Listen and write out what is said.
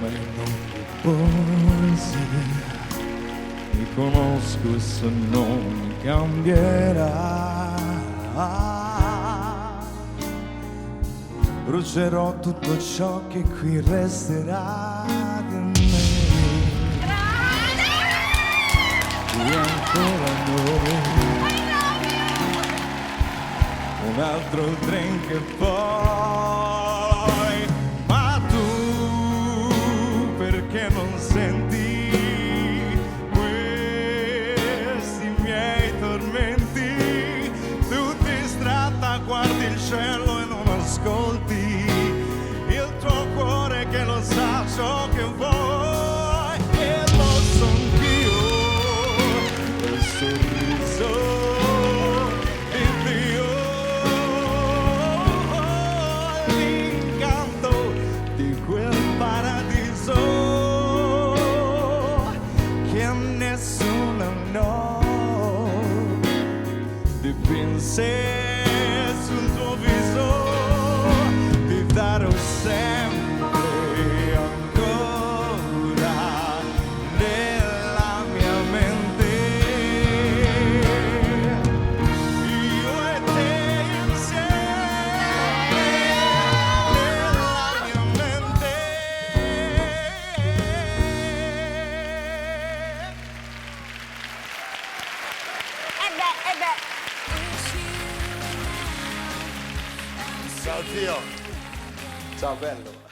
ma non poesia. Mi conosco e se non cambierà, brucerò tutto ciò che qui resterà di me. E ancora noi, un altro drink e poi, ma tu perché non senti questi miei tormenti? Tu distratta guardi il cielo e non ascolti il tuo cuore che lo sa ciò che vuoi, e lo so anch'io, il sorriso di Dio, l'incanto di quel paradiso che nessuno dipinse sul tuo viso. Ti darò sempre ancora nella mia mente, io e te insieme nella mia mente. Ciao zio. Ciao bello.